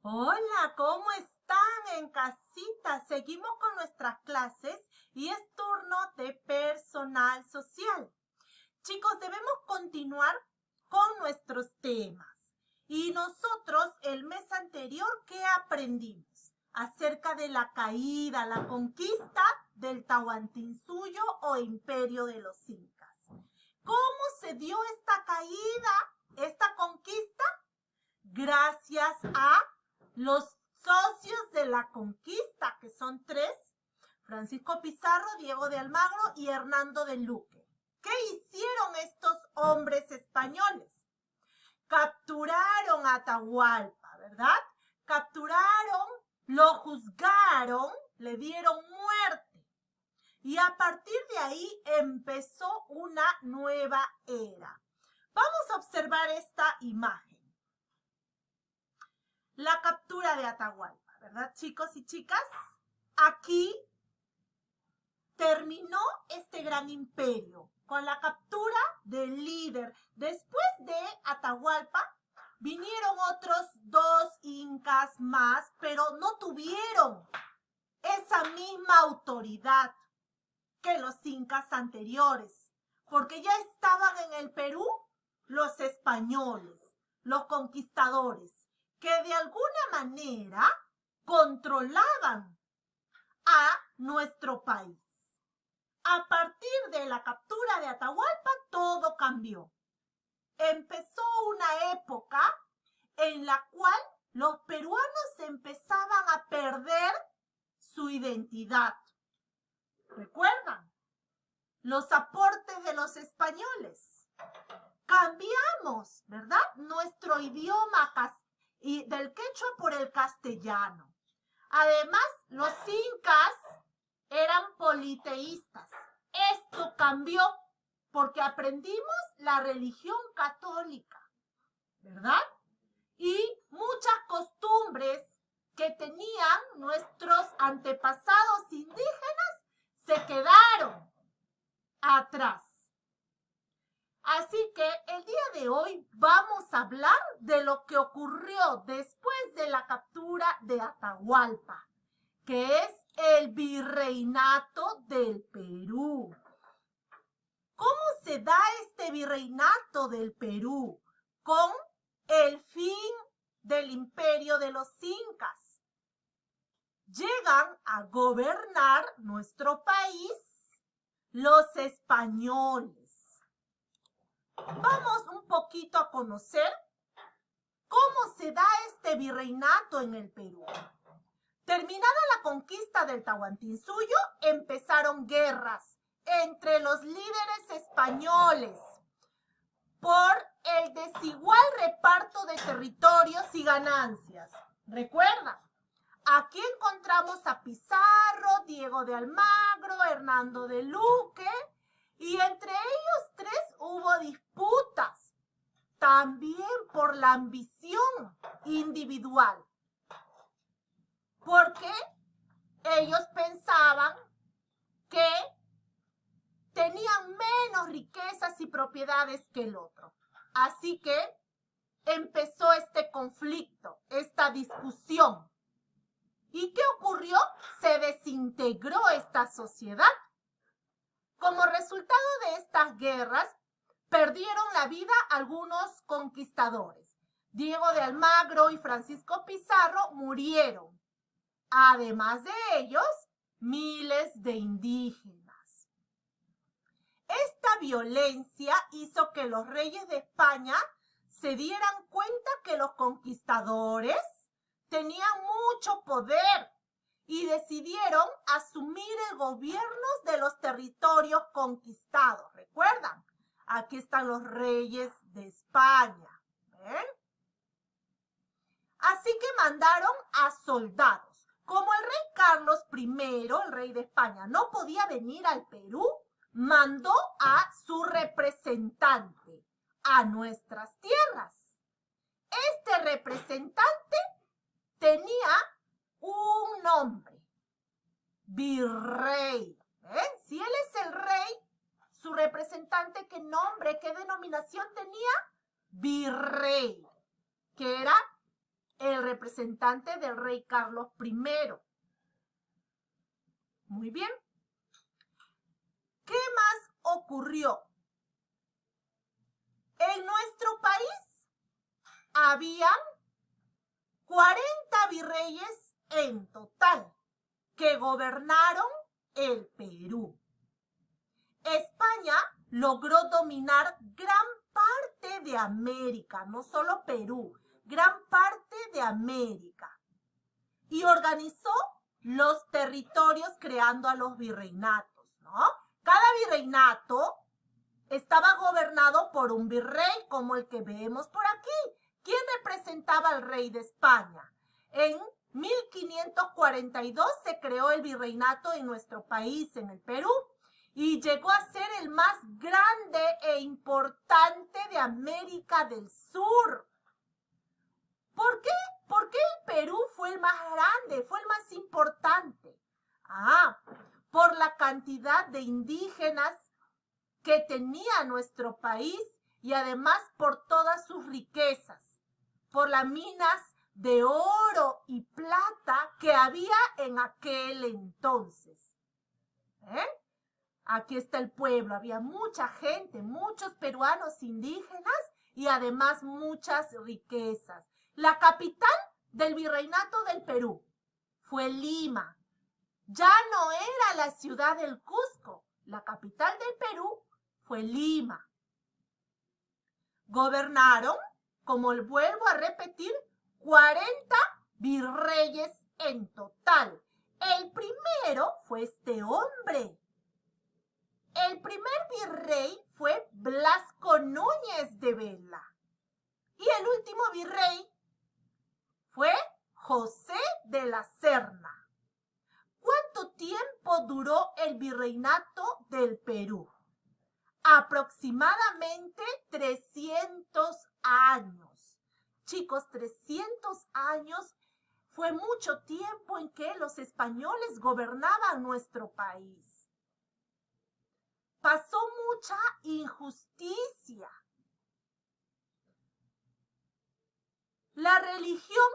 Hola, ¿cómo están en casita? Seguimos con nuestras clases y es turno de personal social. Chicos, debemos continuar con nuestros temas. Y nosotros el mes anterior, ¿qué aprendimos? Acerca de la caída, la conquista del Tahuantinsuyo o Imperio de los Incas. ¿Cómo se dio esta caída, esta conquista? Gracias a los socios de la conquista, que son tres: Francisco Pizarro, Diego de Almagro y Hernando de Luque. ¿Qué hicieron estos hombres españoles? Capturaron a Atahualpa, ¿verdad? Capturaron, lo juzgaron, le dieron muerte. Y a partir de ahí empezó una nueva era. Vamos a observar esta imagen. La captura de Atahualpa, ¿verdad, chicos y chicas? Aquí terminó este gran imperio con la captura del líder. Después de Atahualpa vinieron otros dos incas más, pero no tuvieron esa misma autoridad que los incas anteriores, porque ya estaban en el Perú los españoles, los conquistadores, que de alguna manera controlaban a nuestro país. A partir de la captura de Atahualpa, todo cambió. Empezó una época en la cual los peruanos empezaban a perder su identidad. ¿Recuerdan? Los aportes de los españoles. Cambiamos, ¿verdad? Nuestro idioma y del quechua por el castellano. Además, los incas eran politeístas. Esto cambió porque aprendimos la religión católica, ¿verdad? Y muchas costumbres que tenían nuestros antepasados indígenas se quedaron atrás. Así que el día de hoy vamos a hablar de lo que ocurrió después de la captura de Atahualpa, que es el virreinato del Perú. ¿Cómo se da este virreinato del Perú? Con el fin del imperio de los incas. Llegan a gobernar nuestro país los españoles. Vamos un poquito a conocer cómo se da este virreinato en el Perú. Terminada la conquista del Tahuantinsuyo, empezaron guerras entre los líderes españoles por el desigual reparto de territorios y ganancias. ¿Recuerdan? Aquí encontramos a Pizarro, Diego de Almagro, Hernando de Luque, y entre ellos tres hubo disputas, también por la ambición individual, porque ellos pensaban que tenían menos riquezas y propiedades que el otro. Así que empezó este conflicto, esta discusión. ¿Y qué ocurrió? Se desintegró esta sociedad. Como resultado de estas guerras, perdieron la vida algunos conquistadores. Diego de Almagro y Francisco Pizarro murieron. Además de ellos, miles de indígenas. Esta violencia hizo que los reyes de España se dieran cuenta que los conquistadores tenían mucho poder y decidieron asumir el gobierno de los territorios conquistados. ¿Recuerdan? Aquí están los reyes de España. ¿Ven? Así que mandaron a soldados. Como el rey Carlos I, el rey de España, no podía venir al Perú, mandó a su representante a nuestras tierras. Este representante tenía un nombre: virrey. Si él es el rey, su representante, ¿qué nombre, qué denominación tenía? Virrey, que era el representante del rey Carlos I. Muy bien. ¿Qué más ocurrió? En nuestro país habían 40 virreyes en total que gobernaron el Perú. España logró dominar gran parte de América, no solo Perú, gran parte de América, y organizó los territorios creando a los virreinatos, ¿no? Cada virreinato estaba gobernado por un virrey, como el que vemos por aquí. ¿Quién representaba al rey de España? En 1542 se creó el virreinato en nuestro país, en el Perú, y llegó a ser el más grande e importante de América del Sur. ¿Por qué? ¿Por qué el Perú fue el más grande, fue el más importante? Por la cantidad de indígenas que tenía nuestro país y además por todas sus riquezas, por las minas de oro y plata que había en aquel entonces. Aquí está el pueblo, había mucha gente, muchos peruanos indígenas y además muchas riquezas. La capital del virreinato del Perú fue Lima. Ya no era la ciudad del Cusco, la capital del Perú fue Lima. Gobernaron, como vuelvo a repetir, 40 virreyes en total. El primero fue este hombre. El primer virrey fue Blasco Núñez de Vela. Y el último virrey fue José de la Serna. ¿Cuánto tiempo duró el virreinato del Perú? Aproximadamente 300 años. Chicos, 300 años fue mucho tiempo en que los españoles gobernaban nuestro país. Pasó mucha injusticia. La religión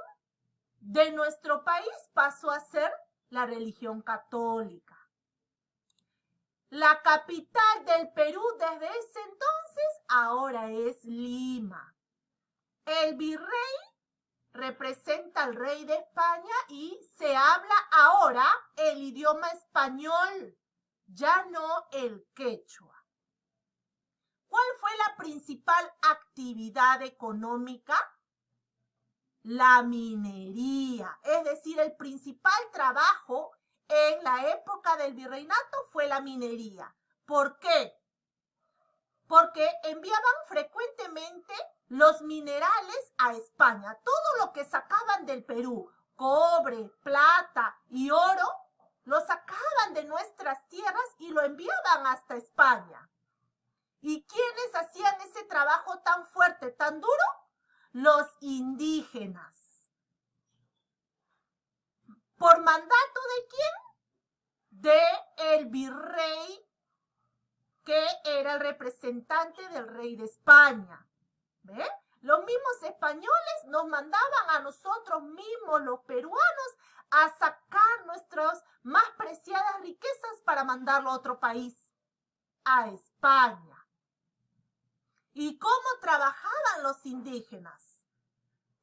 de nuestro país pasó a ser la religión católica. La capital del Perú desde ese entonces ahora es Lima. El virrey representa al rey de España y se habla ahora el idioma español, ya no el quechua. ¿Cuál fue la principal actividad económica? La minería, es decir, el principal trabajo en la época del virreinato fue la minería. ¿Por qué? Porque enviaban frecuentemente los minerales a España. Todo lo que sacaban del Perú, cobre, plata y oro, lo sacaban de nuestras tierras y lo enviaban hasta España. ¿Y quiénes hacían ese trabajo tan fuerte, tan duro? Los indígenas. ¿Por mandato de quién? De el virrey, que era el representante del rey de España. ¿Ven? Los mismos españoles nos mandaban a nosotros mismos, los peruanos, a sacar nuestras más preciadas riquezas para mandarlo a otro país, a España. ¿Y cómo trabajaban los indígenas?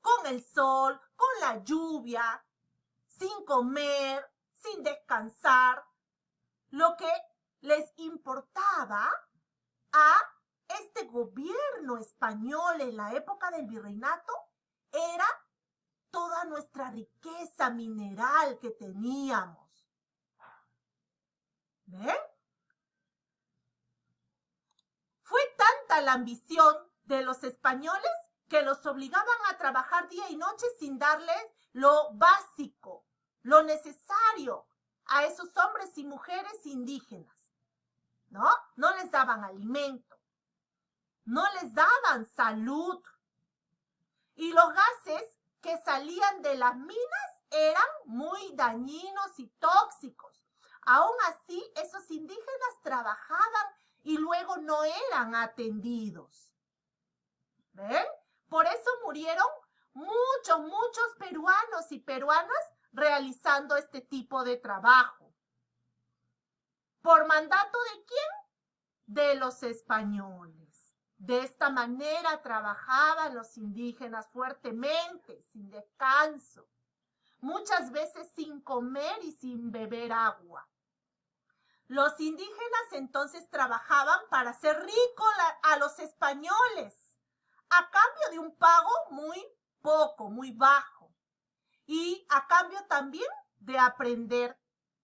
Con el sol, con la lluvia, sin comer, sin descansar. Lo que les importaba a este gobierno español en la época del virreinato era toda nuestra riqueza mineral que teníamos. ¿Ven? Fue tanta la ambición de los españoles que los obligaban a trabajar día y noche sin darles lo básico, lo necesario a esos hombres y mujeres indígenas, ¿no? No les daban alimento, no les daban salud. Y los gases que salían de las minas eran muy dañinos y tóxicos. Aún así, esos indígenas trabajaban y luego no eran atendidos. ¿Ven? Por eso murieron muchos peruanos y peruanas realizando este tipo de trabajo. ¿Por mandato de quién? De los españoles. De esta manera trabajaban los indígenas fuertemente, sin descanso, muchas veces sin comer y sin beber agua. Los indígenas entonces trabajaban para hacer rico a los españoles, a cambio de un pago muy poco, muy bajo, y a cambio también de aprender.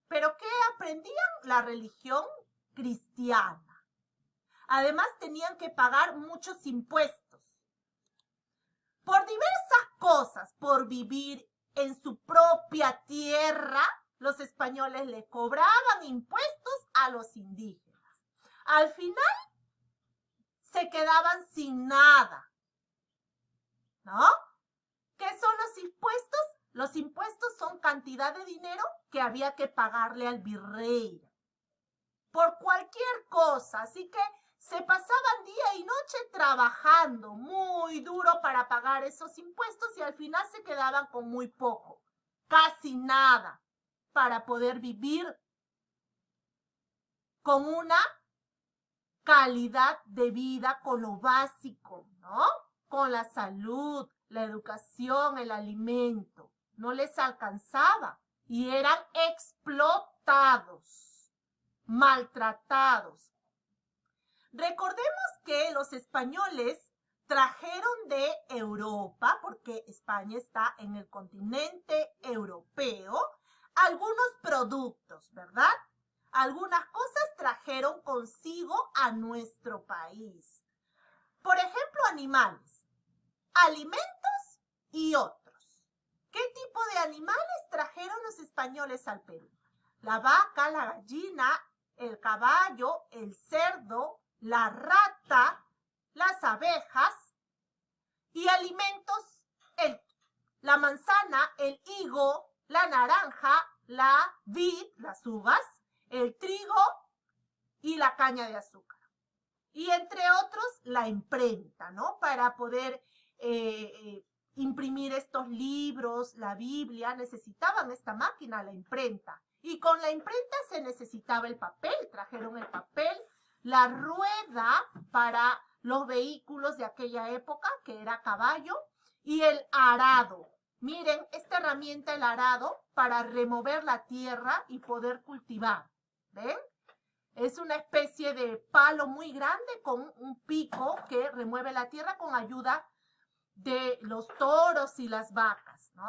¿Pero qué aprendían? La religión cristiana. Además tenían que pagar muchos impuestos. Por diversas cosas, por vivir en su propia tierra, los españoles le cobraban impuestos a los indígenas. Al final se quedaban sin nada, ¿no? ¿Qué son los impuestos? Los impuestos son cantidad de dinero que había que pagarle al virrey por cualquier cosa. Así que se pasaban día y noche trabajando muy duro para pagar esos impuestos y al final se quedaban con muy poco, casi nada, para poder vivir con una calidad de vida, con lo básico, ¿no? Con la salud, la educación, el alimento. No les alcanzaba y eran explotados, maltratados. Recordemos que los españoles trajeron de Europa, porque España está en el continente europeo, algunos productos, ¿verdad? Algunas cosas trajeron consigo a nuestro país. Por ejemplo, animales, alimentos y otros. ¿Qué tipo de animales trajeron los españoles al Perú? La vaca, la gallina, el caballo, el cerdo, la rata, las abejas y alimentos, la manzana, el higo, la naranja, la vid, las uvas, el trigo y la caña de azúcar. Y entre otros, la imprenta, ¿no? Para poder imprimir estos libros, la Biblia, necesitaban esta máquina, la imprenta. Y con la imprenta se necesitaba el papel, trajeron el papel, la rueda para los vehículos de aquella época, que era caballo, y el arado. Miren, esta herramienta, el arado, para remover la tierra y poder cultivar. ¿Ven? Es una especie de palo muy grande con un pico que remueve la tierra con ayuda de los toros y las vacas, ¿no?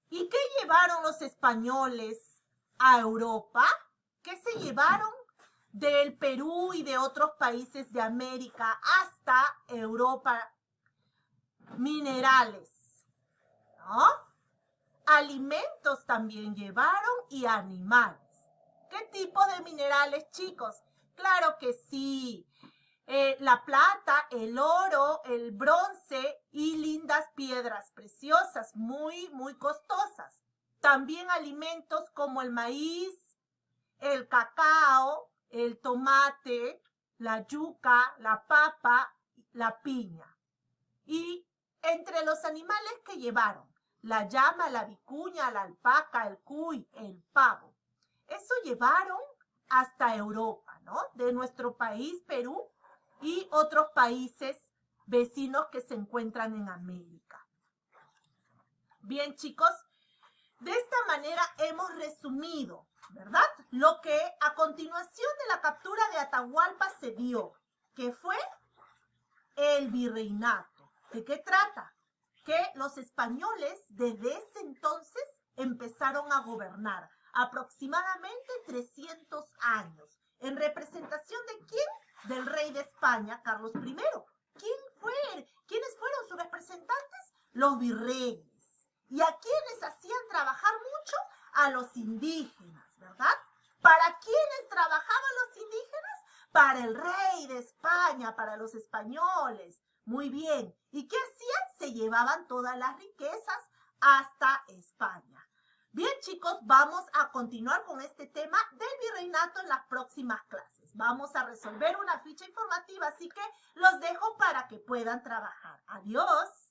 ¿Y qué llevaron los españoles a Europa? ¿Qué se llevaron del Perú y de otros países de América hasta Europa? Minerales, ¿no? Alimentos también llevaron y animales. ¿Qué tipo de minerales, chicos? Claro que sí. La plata, el oro, el bronce y lindas piedras preciosas, muy, muy costosas. También alimentos como el maíz, el cacao, el tomate, la yuca, la papa, la piña. Y entre los animales que llevaron, la llama, la vicuña, la alpaca, el cuy, el pavo. Eso llevaron hasta Europa, ¿no? De nuestro país, Perú, y otros países vecinos que se encuentran en América. Bien, chicos, de esta manera hemos resumido, ¿verdad? Lo que a continuación de la captura de Atahualpa se dio, que fue el virreinato. ¿De qué trata? Que los españoles desde ese entonces empezaron a gobernar aproximadamente 300 años. ¿En representación de quién? Del rey de España, Carlos I. ¿Quiénes fueron sus representantes? Los virreyes. ¿Y a quiénes hacían trabajar mucho? A los indígenas, ¿verdad? ¿Para quiénes trabajaban los indígenas? Para el rey de España, para los españoles. Muy bien. ¿Y qué hacían? Se llevaban todas las riquezas hasta España. Bien, chicos, vamos a continuar con este tema del virreinato en las próximas clases. Vamos a resolver una ficha informativa, así que los dejo para que puedan trabajar. Adiós.